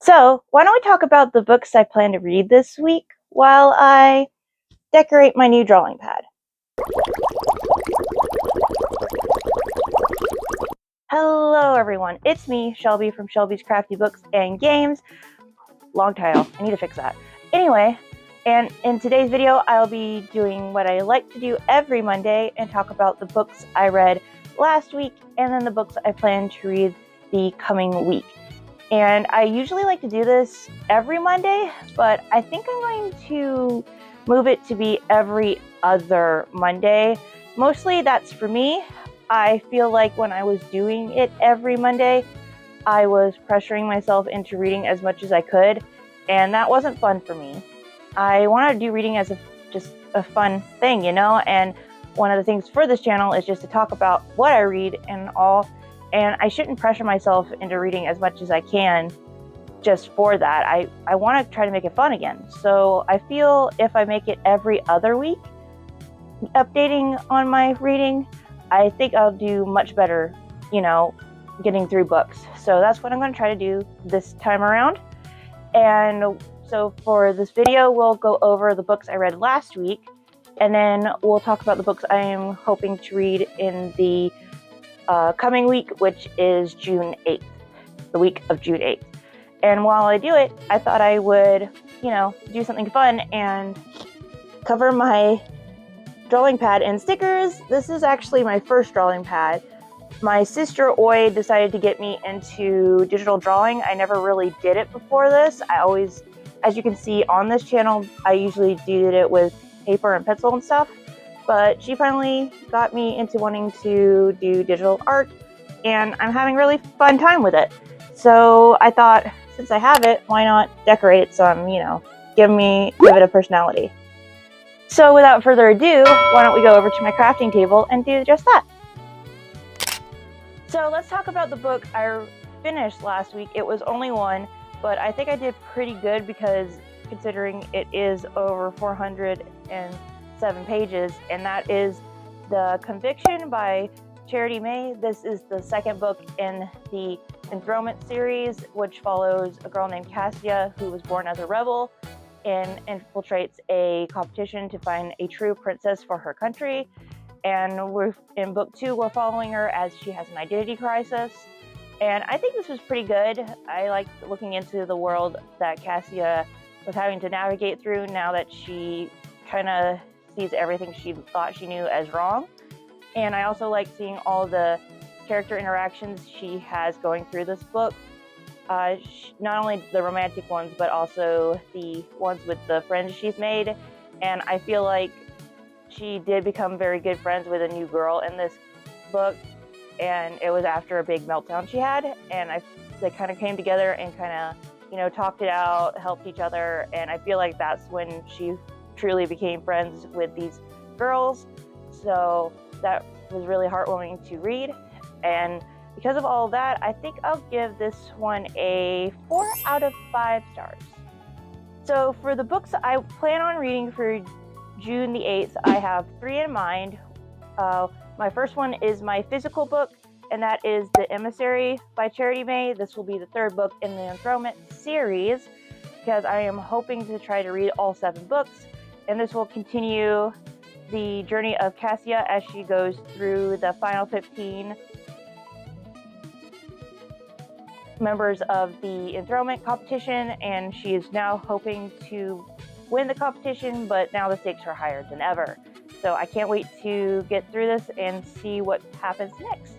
So, why don't we talk about the books I plan to read this week while I decorate my new drawing pad? Hello, everyone. It's me, Shelby from Shelby's Crafty Books and Games. Long title. I need to fix that. Anyway, and in today's video, I'll be doing what I like to do every Monday and talk about the books I read last week and then the books I plan to read the coming week. And I usually like to do this every Monday, but I think I'm going to move it to be every other Monday. Mostly that's for me. I feel like when I was doing it every Monday, I was pressuring myself into reading as much as I could, and that wasn't fun for me. I want to do reading as just a fun thing, and one of the things for this channel is just to talk about what I read and all, and I shouldn't pressure myself into reading as much as I can just for that. I want to try to make it fun again. So I feel if I make it every other week, updating on my reading, I think I'll do much better, getting through books. So that's what I'm going to try to do this time around. And so for this video, we'll go over the books I read last week, and then we'll talk about the books I am hoping to read in the coming week, which is June 8th, the week of June 8th. And while I do it, I thought I would, do something fun and cover my drawing pad in stickers. This is actually my first drawing pad. My sister Oi decided to get me into digital drawing. I never really did it before this. I always, as you can see on this channel, I usually did it with paper and pencil and stuff. But she finally got me into wanting to do digital art, and I'm having a really fun time with it. So I thought, since I have it, why not decorate it some, give it a personality. So without further ado, why don't we go over to my crafting table and do just that. So let's talk about the book I finished last week. It was only one, but I think I did pretty good because considering it is over 407 pages, and that is The Conviction by Charity May. This is the second book in the Enthronement series, which follows a girl named Cassia who was born as a rebel and infiltrates a competition to find a true princess for her country. And we're in book 2, we're following her as she has an identity crisis. And I think this was pretty good. I liked looking into the world that Cassia was having to navigate through now that she kind of sees everything she thought she knew as wrong. And I also like seeing all the character interactions she has going through this book. Not only the romantic ones, but also the ones with the friends she's made. And I feel like she did become very good friends with a new girl in this book. And it was after a big meltdown she had. And they kind of came together and kind of, talked it out, helped each other. And I feel like that's when she truly became friends with these girls. So that was really heartwarming to read. And because of all of that, I think I'll give this one a 4 out of 5 stars. So for the books I plan on reading for June the 8th, I have 3 in mind. My first one is my physical book, and that is The Emissary by Charity May. This will be the 3rd book in the Enthronement series, because I am hoping to try to read all 7 books, and this will continue the journey of Cassia as she goes through the final 15 members of the enthronement competition, and she is now hoping to win the competition, but now the stakes are higher than ever. So I can't wait to get through this and see what happens next.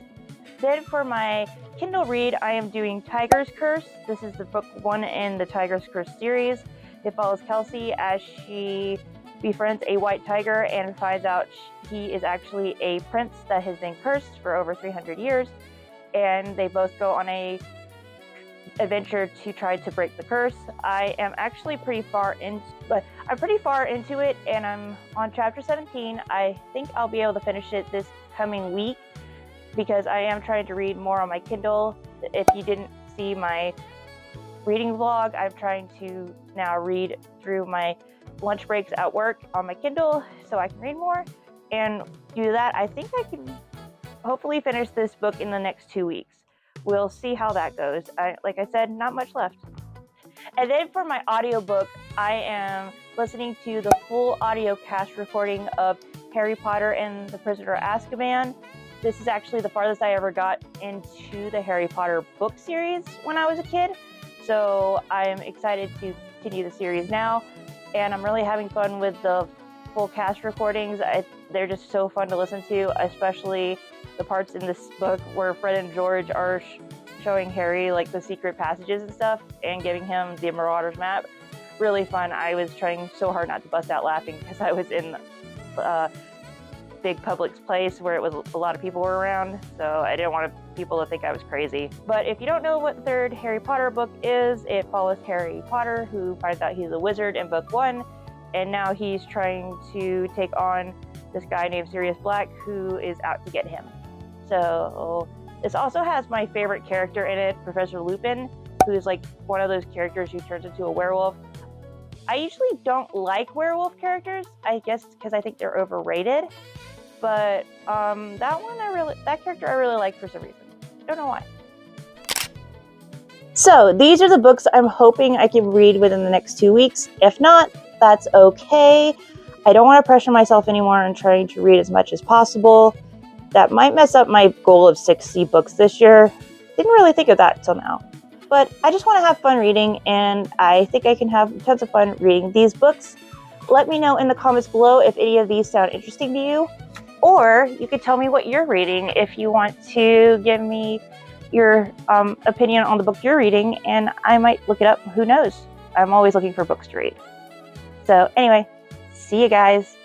Then for my Kindle read, I am doing Tiger's Curse. This is the book 1 in the Tiger's Curse series. It follows Kelsey as she befriends a white tiger and finds out he is actually a prince that has been cursed for over 300 years. And they both go on a adventure to try to break the curse. I am actually pretty far into it, and I'm on chapter 17. I think I'll be able to finish it this coming week because I am trying to read more on my Kindle. If you didn't see my reading vlog, I'm trying to now read through my lunch breaks at work on my Kindle so I can read more and do that. I think I can hopefully finish this book in the next 2 weeks. We'll see how that goes. Like I said, not much left. And then for my audiobook, I am listening to the full audio cast recording of Harry Potter and the Prisoner of Azkaban. This is actually the farthest I ever got into the Harry Potter book series when I was a kid. So I'm excited to continue the series now. And I'm really having fun with the full cast recordings. They're just so fun to listen to, especially the parts in this book where Fred and George are showing Harry like the secret passages and stuff and giving him the Marauders map. Really fun. I was trying so hard not to bust out laughing because I was in big public place where it was a lot of people were around, so I didn't want people to think I was crazy. But if you don't know what the third Harry Potter book is, it follows Harry Potter, who finds out he's a wizard in book 1, and now he's trying to take on this guy named Sirius Black who is out to get him. So this also has my favorite character in it, Professor Lupin, who's like one of those characters who turns into a werewolf. I usually don't like werewolf characters, I guess because I think they're overrated. But that character I really like for some reason. Don't know why. So these are the books I'm hoping I can read within the next 2 weeks. If not, that's okay. I don't want to pressure myself anymore on trying to read as much as possible. That might mess up my goal of 60 books this year. Didn't really think of that till now. But I just want to have fun reading, and I think I can have tons of fun reading these books. Let me know in the comments below if any of these sound interesting to you. Or you could tell me what you're reading if you want to give me your opinion on the book you're reading, and I might look it up. Who knows? I'm always looking for books to read. So anyway, see you guys.